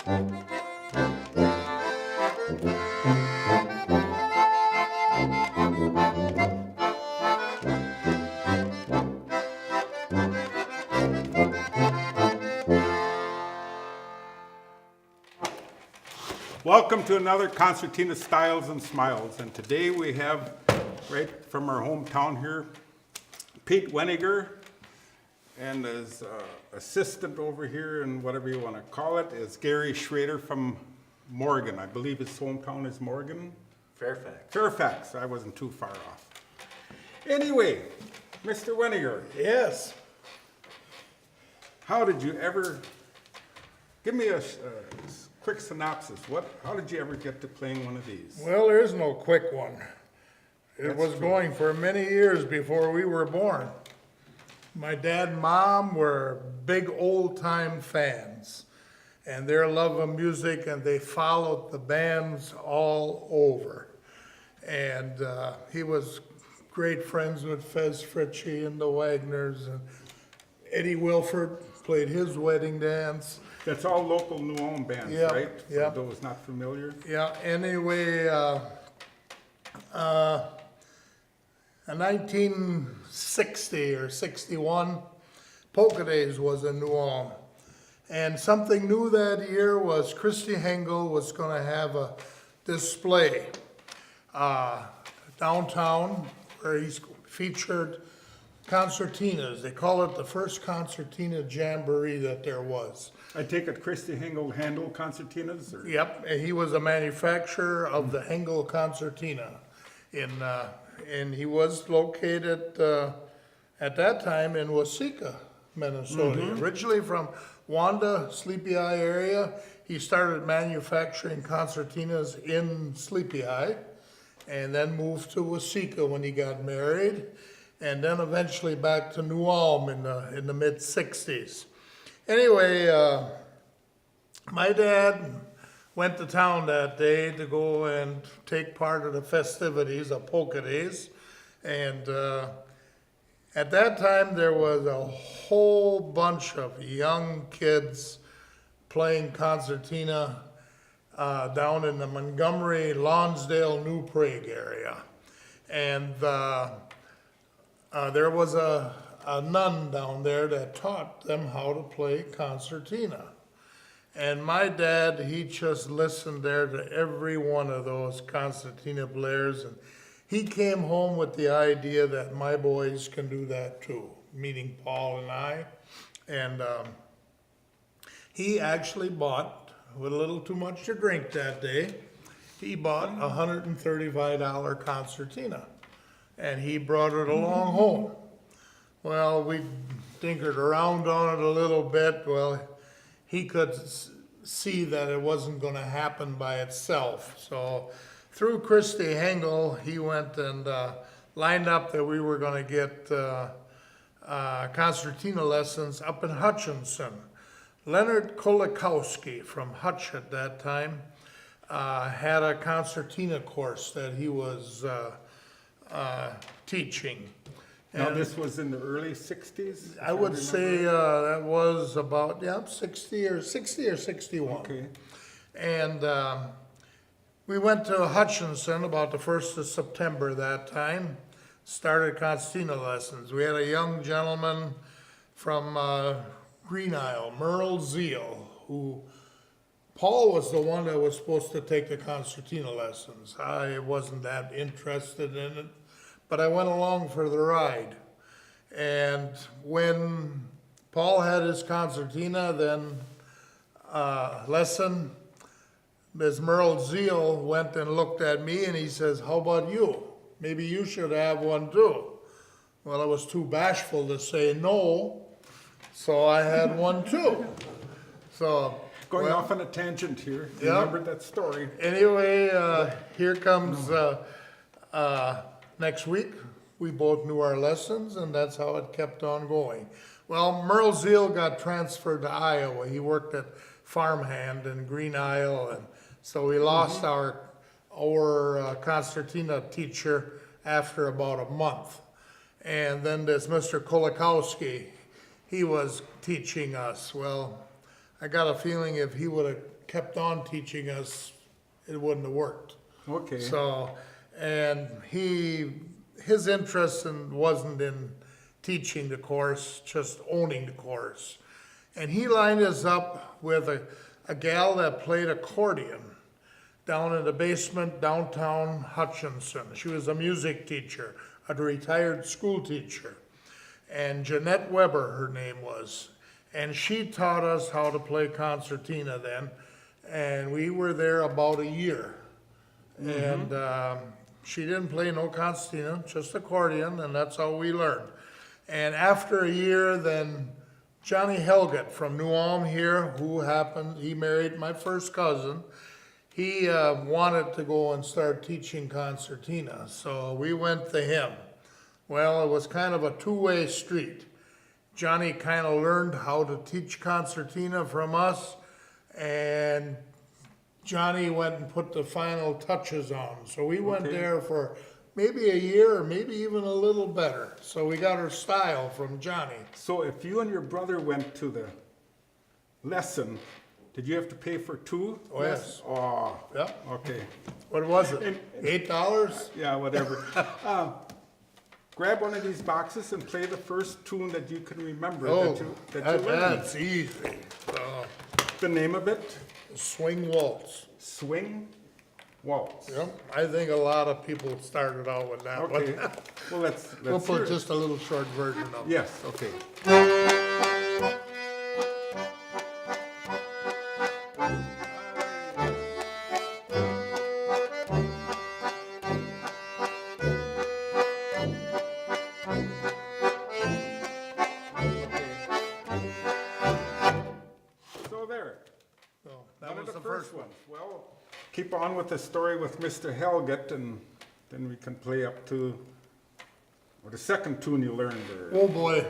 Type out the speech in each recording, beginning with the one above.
Welcome to another Concertina Styles and Smiles, and today we have, right from our hometown here, Pete Wendinger, and his assistant over here, and whatever you want to call it, is Gary Schrader from Morgan. I believe his hometown is Morgan? Fairfax. Fairfax, I wasn't too far off. Anyway, Mr. Wendinger. Yes. How did you ever, give me a quick synopsis. How did you ever get to playing one of these? Well, there is no quick one. It was going for many years before we were born. My dad and mom were big old-time fans, and their love of music, and they followed the bands all over. And he was great friends with Fez Fritchie and the Wagners, and Eddie Wilford played his wedding dance. That's all local New Ulm bands, Yep, right? yep. For those not familiar. Yeah, anyway, in 1960 or 61, Polka Days was in New Ulm. And something new that year was Christy Hengel was going to have a display downtown where he's featured concertinas. They call it the first concertina jamboree that there was. I take it Christy Hengel handled concertinas? Or? Yep, and he was a manufacturer of the Hengel concertina, and he was located at that time in Waseca, Minnesota. Originally from Wanda, Sleepy Eye area, he started manufacturing concertinas in Sleepy Eye, and then moved to Waseca when he got married, and then eventually back to New Ulm in the mid-60s. Anyway, my dad went to town that day to go and take part of the festivities of Polka Days. And at that time, there was a whole bunch of young kids playing concertina down in the Montgomery, Lonsdale, New Prague area. And there was a nun down there that taught them how to play concertina. And my dad, he just listened there to every one of those concertina players, and he came home with the idea that my boys can do that too, meaning Paul and I. And he actually bought, with a little too much to drink that day, he bought a $135 concertina, and he brought it along home. Well, we tinkered around on it a little bit. Well, he could see that it wasn't going to happen by itself. So through Christy Hengel, he went and lined up that we were going to get concertina lessons up in Hutchinson. Leonard Kolakowski from Hutch at that time had a concertina course that he was teaching. Now this was in the early 60s? I would say that was about 60 or 61. Okay. And we went to Hutchinson about the 1st of September that time, started concertina lessons. We had a young gentleman from Green Isle, Merle Zeal, who Paul was the one that was supposed to take the concertina lessons. I wasn't that interested in it, but I went along for the ride. And when Paul had his concertina then lesson, Ms. Merle Zeal went and looked at me and he says, "How about you? Maybe you should have one too." Well, I was too bashful to say no, so I had one too. So Going off on a tangent here. Yeah. Remember that story. anyway, here comes next week. We both knew our lessons, and that's how it kept on going. Well, Merle Zeal got transferred to Iowa. He worked at Farmhand in Green Isle, and so we lost our concertina teacher after about a month. And then there's Mr. Kolakowski. He was teaching us. Well, I got a feeling if he would have kept on teaching us, it wouldn't have worked. Okay. So, and his interest wasn't in teaching the course, just owning the course. And he lined us up with a gal that played accordion down in the basement downtown Hutchinson. She was a music teacher, a retired school teacher. And Jeanette Weber, her name was. And she taught us how to play concertina then. And we were there about a year. And she didn't play no concertina, just accordion, and that's how we learned. And after a year, then Johnny Helgett from New Ulm here, he married my first cousin. He wanted to go and start teaching concertina, so we went to him. Well, it was kind of a two-way street. Johnny kind of learned how to teach concertina from us, and Johnny went and put the final touches on. So we went there for maybe a year or maybe even a little better. So we got our style from Johnny. So if you and your brother went to the lesson, did you have to pay for two? Oh, yes. Oh, Yep. okay. What was it? $8? Yeah, whatever. Grab one of these boxes and play the first tune that you can remember that you learned. That's easy. The name of it? Swing waltz. Swing Waltz. Yep. I think a lot of people started out with that Okay. one. Well, let's We'll hear put it. just a little short version of it. Yes, okay. So there. So that One of was the the first one. ones. Well, keep on with the story with Mr. Helgett, and then we can play up to the second tune you learned. Oh, boy.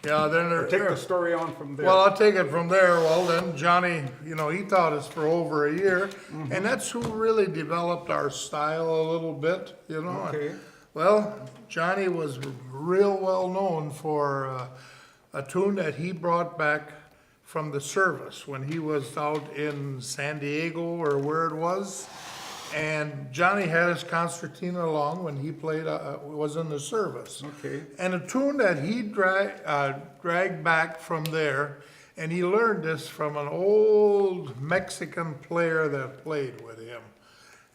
Yeah, then Or take the story on from there. well, I'll take it from there. Well, then Johnny, he taught us for over a year, Mm-hmm. and that's who really developed our style a little bit, Okay. Well, Johnny was real well known for a tune that he brought back from the service when he was out in San Diego or where it was. And Johnny had his concertina along when he played, was in the service. Okay. And a tune that he dragged back from there, and he learned this from an old Mexican player that played with him.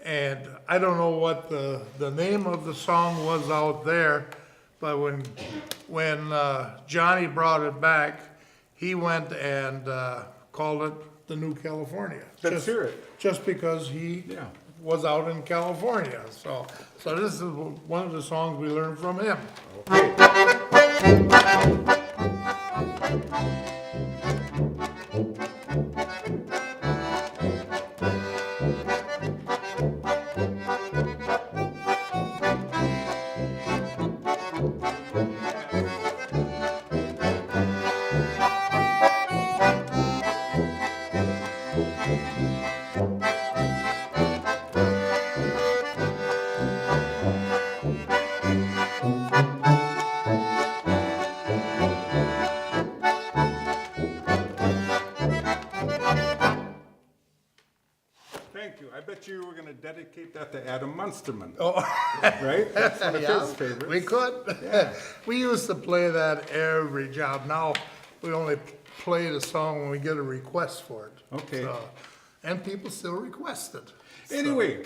And I don't know what the name of the song was out there, but when Johnny brought it back, he went and called it the New California. Let's hear it. Just because he Yeah. was out in California. So this is one of the songs we learned from him. Okay. Thank you. I bet you were going to dedicate that to Adam Munsterman. Oh, Right? That's one of yeah, his favorites. we could. Yeah. We used to play that every job. Now, we only play the song when we get a request for it. Okay. And people still request it. So- Anyway,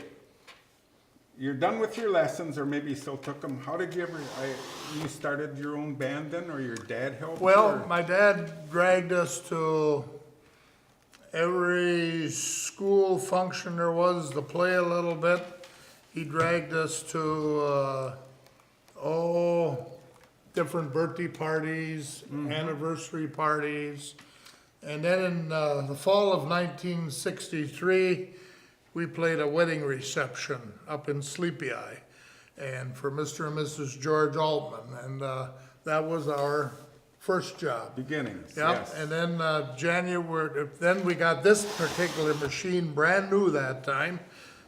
you're done with your lessons, or maybe you still took them. How did you ever, you started your own band then, or your dad helped? Well, or- my dad dragged us to every school function there was to play a little bit. He dragged us to, different birthday parties, anniversary parties. And then in the fall of 1963, we played a wedding reception up in Sleepy Eye, and for Mr. and Mrs. George Altman, and that was our first job. Beginnings, Yep, yes. and then then we got this particular machine brand new that time.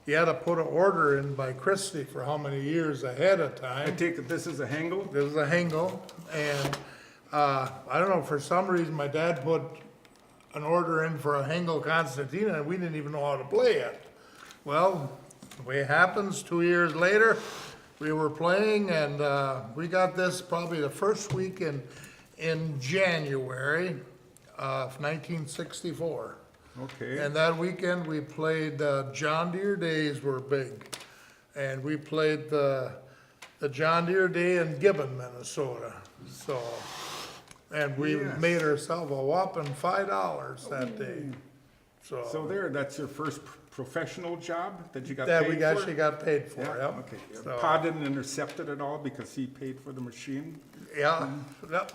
You had to put an order in by Christie for how many years ahead of I time. take it this is a Hengel? This is a Hengel, and I don't know, for some reason, my dad put an order in for a Hengel Concertina, and we didn't even know how to play it. Well, the way it happens, 2 years later, we were playing, and we got this probably the first week in January of 1964. Okay. And that weekend, we played, John Deere Days were big. And we played the John Deere Day in Gibbon, Minnesota. So, and we Yes. made ourselves a whopping $5 that day. So there, that's your first professional job that you got That paid we for? actually got paid for, Yeah, yep. okay. So, Pa didn't intercept it at all because he paid for the machine? yeah, yep.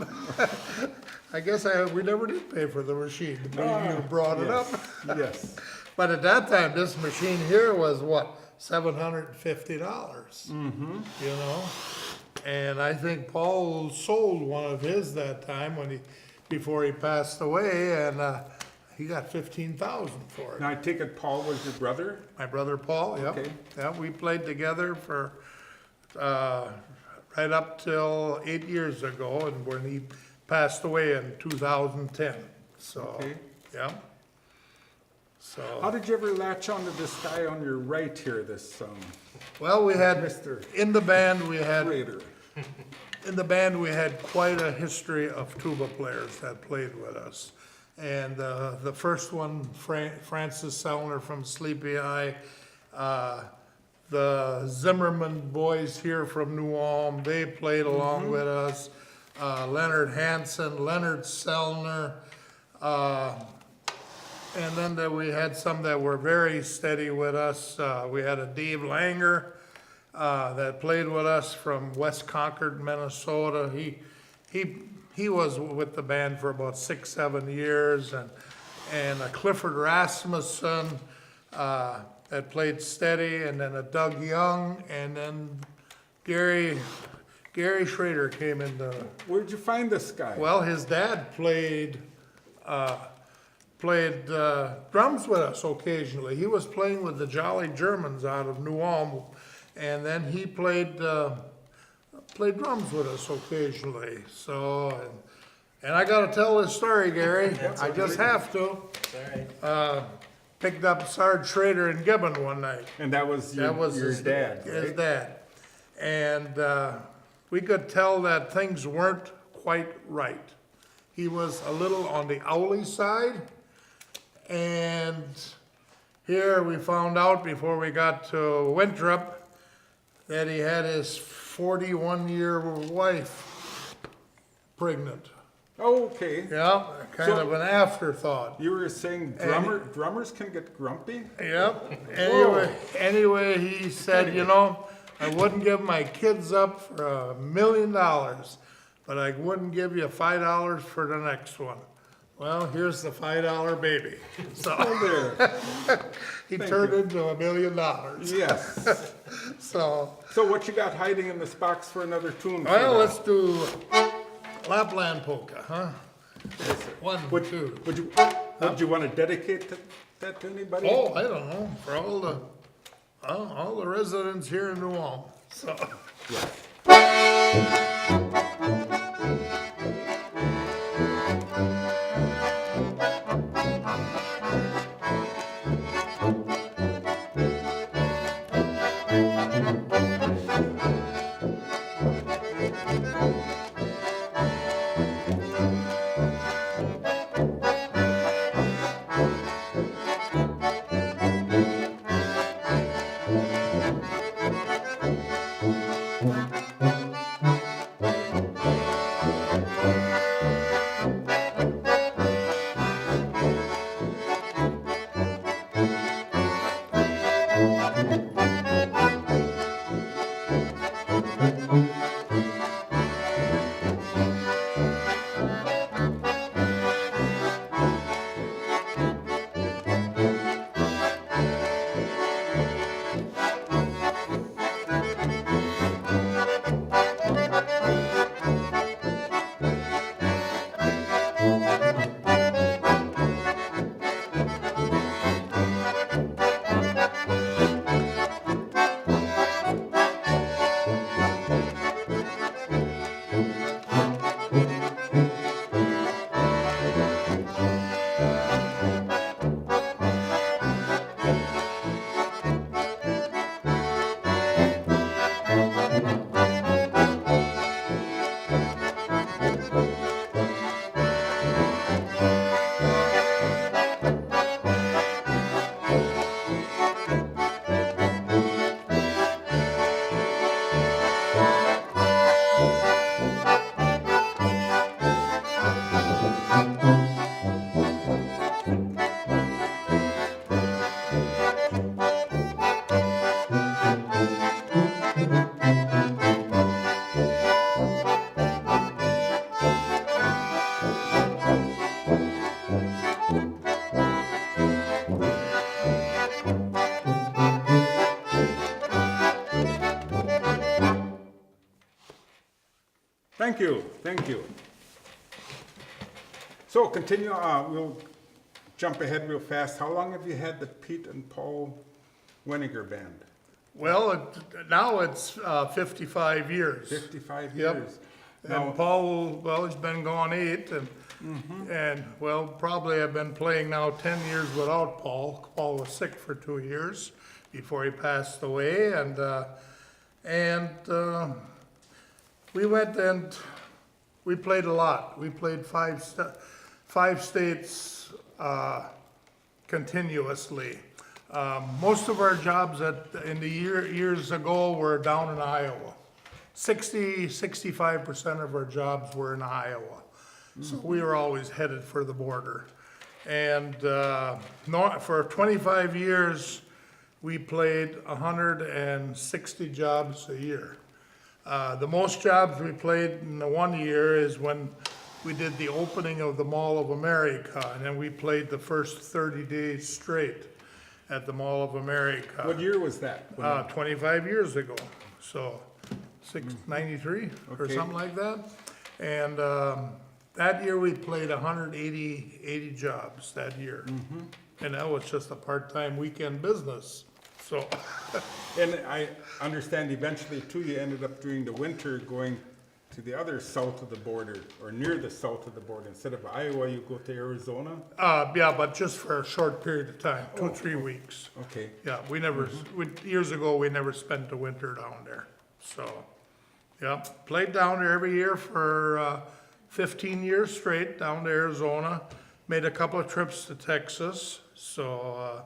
I guess we never did pay for the machine, maybe you brought it up. Yes. But at that time, this machine here was what, $750? Mm-hmm. You know? And I think Paul sold one of his that time before he passed away, and he got 15,000 for it. Now, I take it Paul was your brother? My brother Paul, yep. Okay. Yeah, we played together for, right up till 8 years ago, and when he passed away in 2010, so, Okay. yeah. How So, did you ever latch onto this guy on your right here, this well, we had, Mr. in the band, we had Raider? quite a history of tuba players that played with us. And the first one, Francis Sellner from Sleepy Eye, the Zimmerman boys here from New Ulm, they played along with us. Leonard Hansen, Leonard Sellner, and then we had some that were very steady with us. We had a Dave Langer that played with us from West Concord, Minnesota. He was with the band for about 6-7 years, and a Clifford Rasmussen that played steady, and then a Doug Young, and then Gary Schrader came into. Where'd you find this guy? Well, his dad played drums with us occasionally. He was playing with the Jolly Germans out of New Ulm, and then he played drums with us occasionally. So, and I got to tell this story, Gary. I just have to. Picked up Sarge Schrader in Gibbon one night. And that was your dad, His right? dad. And we could tell that things weren't quite right. He was a little on the owly side. And here we found out before we got to Winthrop that he had his 41-year wife pregnant. Oh, okay. Yeah, kind of an afterthought. You were saying drummers can get grumpy? Yep. Anyway, he said, I wouldn't give my kids up for $1 million, but I wouldn't give you $5 for the next one. Well, here's the $5 baby. So There. he turned into $1 million. Yes. So, So what you got hiding in this box for another tune? well, let's do Lapland polka, huh? One, two. Would you want to dedicate that to anybody? Oh, I don't know, for all the residents here in New Ulm. So. Thank you, thank you. So continue, we'll jump ahead real fast. How long have you had the Pete and Paul Wendinger Band? Well, now it's 55 years. 55 Yep. years. And Paul, well, he's been gone 8, and well, probably I've been playing now 10 years without Paul. Paul was sick for 2 years before he passed away, and we went and we played a lot. We played five states continuously. Most of our jobs in the years ago were down in Iowa. 65% of our jobs were in Iowa. So we were always headed for the border. And for 25 years, we played 160 jobs a year. The most jobs we played in the 1 year is when we did the opening of the Mall of America, and then we played the first 30 days straight at the Mall of America. What year was that? 25 years ago, so 93 or Okay. something like that. And that year we played 180 jobs that year. And that was just a part-time weekend business, so. And I understand eventually too, you ended up during the winter going to the other south of the border, or near the south of the border. Instead of Iowa, you go to Arizona? Yeah, but just for a short period of time, 2-3 weeks. Okay. Yeah, we never, years ago, we never spent the winter down there, so. Yeah, played down there every year for 15 years straight, down to Arizona. Made a couple of trips to Texas, so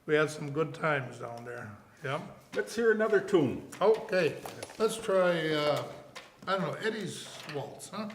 we had some good times down there, yeah. Let's hear another tune. Okay, let's try, I don't know, Eddie's Waltz, huh?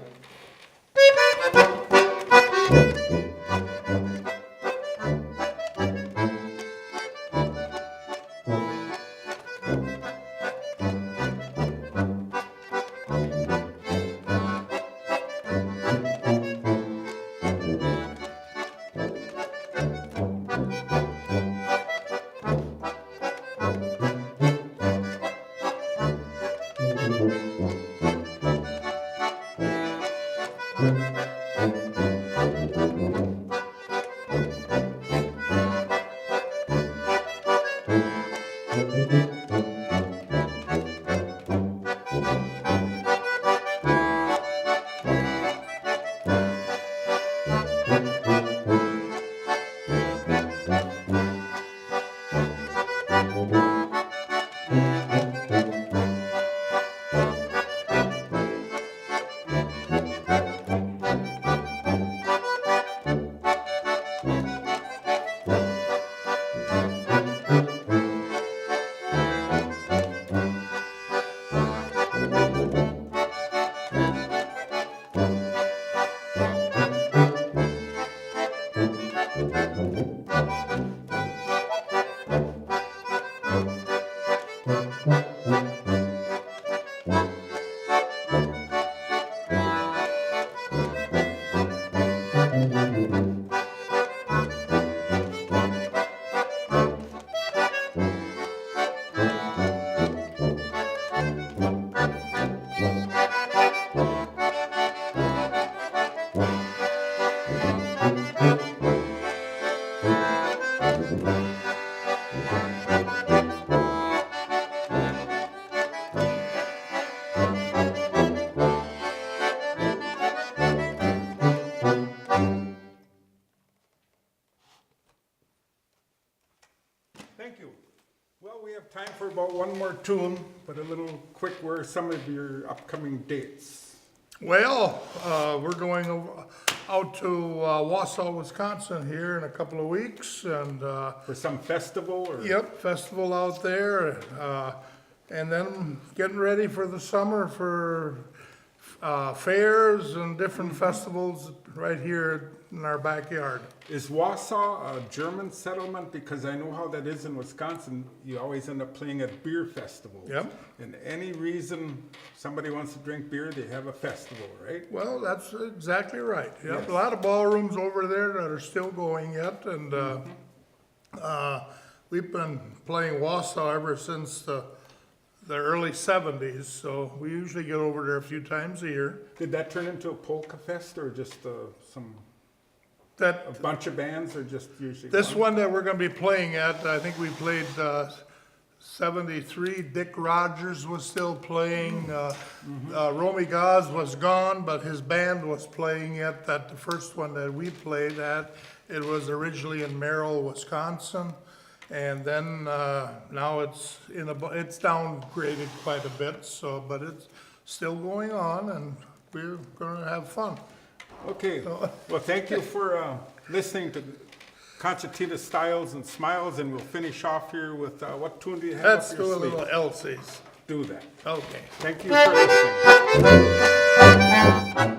Thank you. Well, we have time for about one more tune, but a little quick, where are some of your upcoming dates? Well, we're going out to Wausau, Wisconsin here in a couple of weeks, and For some festival or? yep, festival out there, and then getting ready for the summer for fairs and different festivals right here in our backyard. Is Wausau a German settlement? Because I know how that is in Wisconsin. You always end up playing at beer festivals. Yep. And any reason somebody wants to drink beer, they have a festival, right? Well, that's exactly right. Yep, Yes. a lot of ballrooms over there that are still going yet, and we've been playing Wausau ever since the the early seventies, so we usually get over there a few times a year. Did that turn into a polka fest or just a That, bunch of bands or just usually? this one that we're gonna be playing at, I think we played, 73, Dick Rogers was still playing, Romy Gaz was gone, but his band was playing it, that the first one that we played at, it was originally in Merrill, Wisconsin, and then, now it's it's downgraded quite a bit, so, but it's still going on, and we're gonna have fun. Okay, well, thank you for listening to Concertina Styles and Smiles, and we'll finish off here with, what tune do you have Let's up do a your sleeve? little Elsie's. Do that. Okay. Thank you for listening.